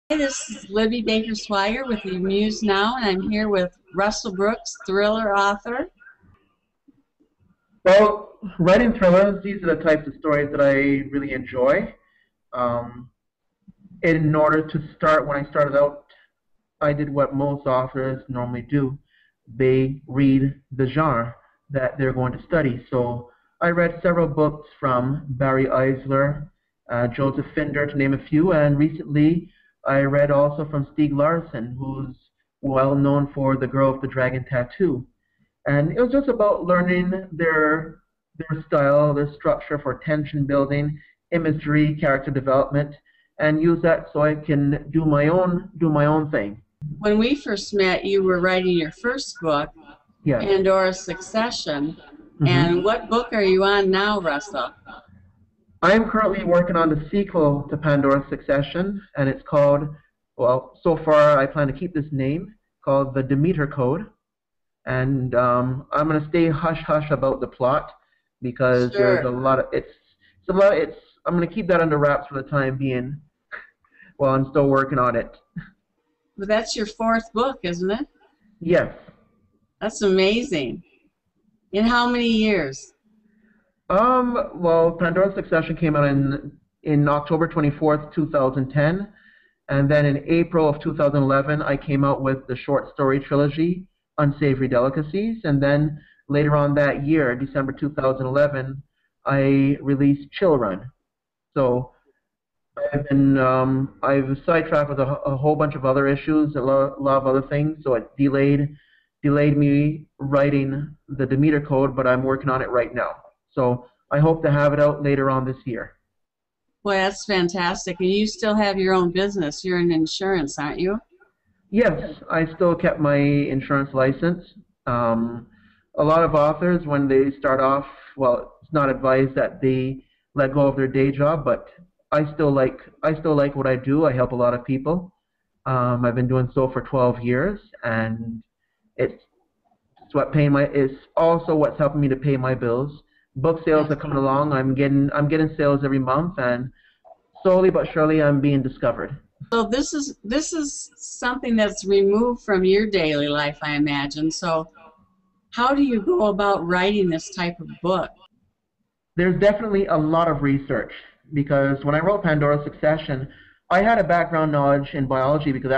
Hi, this is Libby Baker Sweiger with the Amused Now, and I'm here with Russell Brooks, thriller author. Well, writing thrillers, these are the types of stories that I really enjoy. Um, in order to start, when I started out, I did what most authors normally do. They read the genre that they're going to study. So I read several books from Barry Eisler, Joseph Finder, to name a few, and recently I read also from Stieg Larsson, who's well known for The Girl with the Dragon Tattoo. And it was just about learning their style, their structure for tension building, imagery, character development, and use that so I can do my own thing. When we first met, you were writing your first book, Yes. Pandora Succession. And hmm what book are you on now, Russell? I'm currently working on the sequel to Pandora's Succession, and it's called, well, so far I plan to keep this name, called The Demeter Code. And I'm going to stay hush hush about the plot because there's a Sure. lot of it's a lot it's I'm going to keep that under wraps for the time being while I'm still working on it. Well, that's your fourth book, isn't it? Yes. That's amazing. In how many years? Well, Pandora's Succession came out in October 24th, 2010, and then in April of 2011 I came out with the short story trilogy Unsavory Delicacies, and then later on that year, December 2011, I released Chill Run. So I've sidetracked with a whole bunch of other issues, a lot of other things, so it delayed me writing the Demeter Code, but I'm working on it right now. So I hope to have it out later on this year. Boy, that's fantastic. And you still have your own business. You're in insurance, aren't you? Yes, I still kept my insurance license. Um, a lot of authors, when they start off, well, it's not advised that they let go of their day job, but I still like what I do. I help a lot of people. I've been doing so for 12 years, and it's it's also what's helping me to pay my bills. Book sales are Yes. coming along. I'm getting sales every month, and slowly but surely I'm being discovered. So this is something that's removed from your daily life, I imagine. So how do you go about writing this type of book? There's definitely a lot of research because when I wrote Pandora's Succession, I had a background knowledge in biology because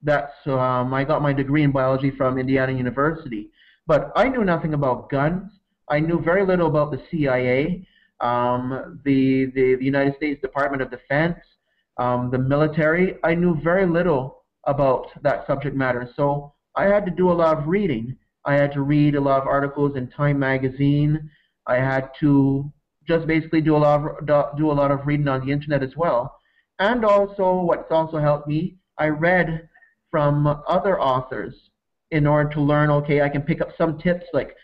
that's I got my degree in biology from Indiana University, but I knew nothing about guns. I knew very little about the CIA, the United States Department of Defense, the military. I knew very little about that subject matter, so I had to do a lot of reading. I had to read a lot of articles in Time magazine. I had to just basically do a lot of reading on the internet as well. And also, what's also helped me, I read from other authors in order to learn. Okay, I can pick up some tips, like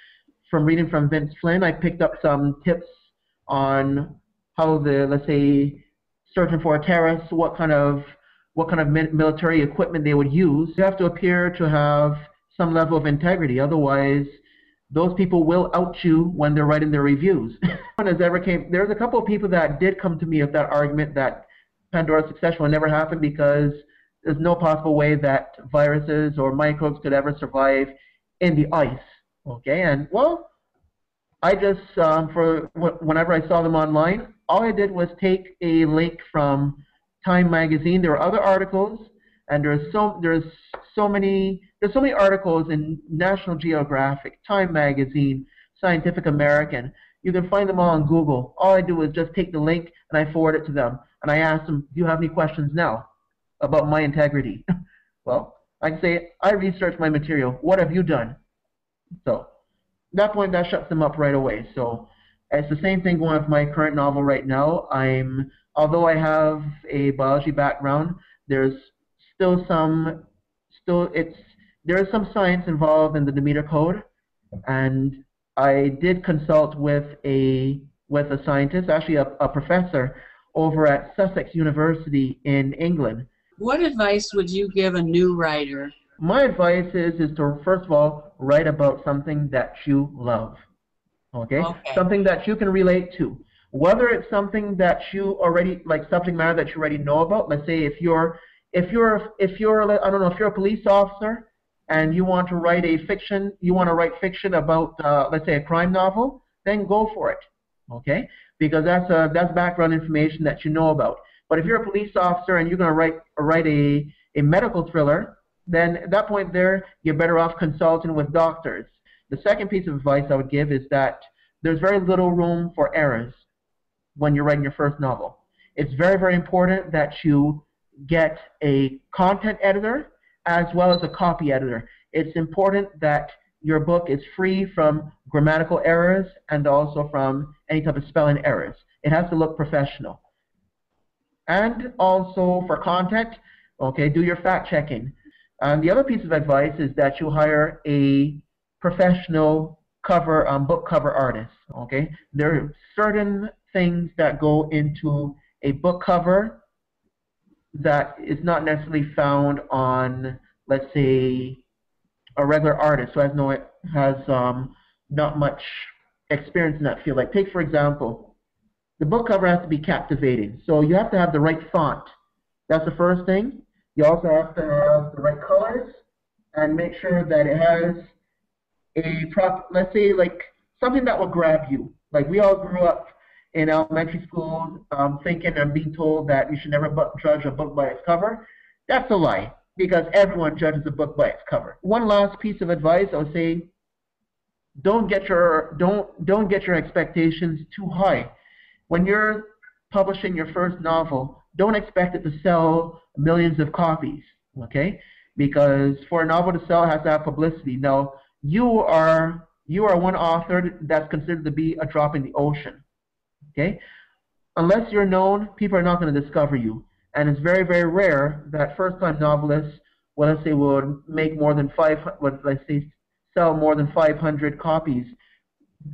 from reading from Vince Flynn. I picked up some tips on how let's say, searching for a terrorist, what kind of military equipment they would use. You have to appear to have some level of integrity, otherwise those people will out you when they're writing their reviews. There's a couple of people that did come to me with that argument that Pandora's Succession will never happen because there's no possible way that viruses or microbes could ever survive in the ice. Okay, and well, I just whenever I saw them online, all I did was take a link from Time magazine. There were other articles, and there's so many articles in National Geographic, Time magazine, Scientific American. You can find them all on Google. All I do is just take the link and I forward it to them, and I ask them, "Do you have any questions now about my integrity?" Well, I can say, "I researched my material. What have you done?" So at that point, that shuts them up right away. So it's the same thing going with my current novel right now. Although I have a biology background, there's still some, still it's there is some science involved in the Demeter Code, and I did consult with a scientist, actually a professor over at Sussex University in England. What advice would you give a new writer? My advice is to first of all write about something that you love. Okay, Okay. something that you can relate to, whether it's something that you already like, subject matter that you already know about. Let's say if you're if you're I don't know, if you're a police officer and you want to write fiction about let's say a crime novel, then go for it, okay? Because that's background information that you know about. But if you're a police officer and you're going to write a medical thriller, then at that point there you're better off consulting with doctors. The second piece of advice I would give is that there's very little room for errors when you're writing your first novel. It's very, very important that you get a content editor as well as a copy editor. It's important that your book is free from grammatical errors and also from any type of spelling errors. It has to look professional. And also for content, okay, do your fact checking. And the other piece of advice is that you hire a professional book cover artist. Okay, there are certain things that go into a book cover that is not necessarily found on, let's say, a regular artist who has not much experience in that field. Like, take for example, the book cover has to be captivating. So you have to have the right font. That's the first thing. You also have to have the right colors and make sure that it has let's say, like something that will grab you. Like, we all grew up in elementary school thinking and being told that you should never judge a book by its cover. That's a lie, because everyone judges a book by its cover. One last piece of advice I would say: don't get your expectations too high. When you're publishing your first novel, don't expect it to sell millions of copies, okay? Because for a novel to sell, it has to have publicity. Now, you are one author that's considered to be a drop in the ocean, okay? Unless you're known, people are not going to discover you. And it's very, very rare that first-time novelists, well, let's say, will make more than sell more than 500 copies.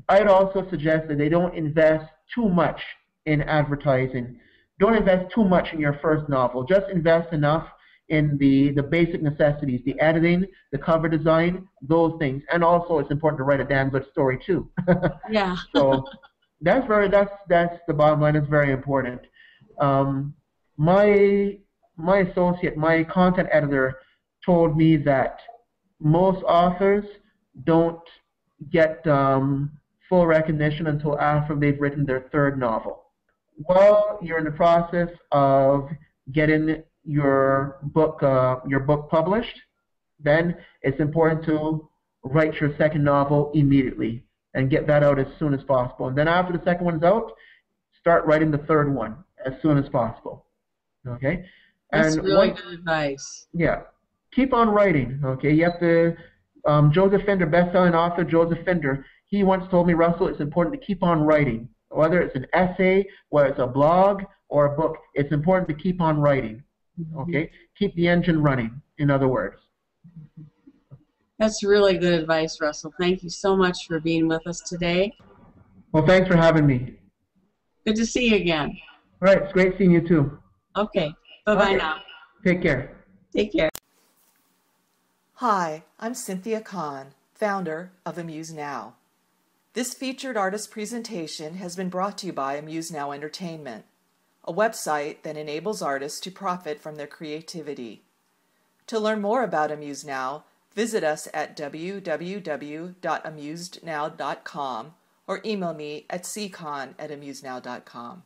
I'd also suggest that they don't invest too much in advertising. Don't invest too much in your first novel. Just invest enough in the basic necessities, the editing, the cover design, those things. And also, it's important to write a damn good story too. Yeah. So that's the bottom line. It's very important. My associate, my content editor, told me that most authors don't get full recognition until after they've written their third novel. While you're in the process of getting your book published, then it's important to write your second novel immediately and get that out as soon as possible. And then after the second one's out, start writing the third one as soon as possible. Okay? That's really good advice. Yeah. Keep on writing. Okay? You have to, Joseph Finder, best-selling author Joseph Finder, he once told me, Russell, it's important to keep on writing. Whether it's an essay, whether it's a blog or a book, it's important to keep on writing. Okay? Keep the engine running, in other words. That's really good advice, Russell. Thank you so much for being with us today. Well, thanks for having me. Good to see you again. All right, it's great seeing you too. Okay. Bye-bye now. Take care. Take care. Hi, I'm Cynthia Kahn, founder of Amused Now. This featured artist presentation has been brought to you by Amused Now Entertainment, a website that enables artists to profit from their creativity. To learn more about Amused Now, visit us at www.amusednow.com or email me at ccon@amusednow.com.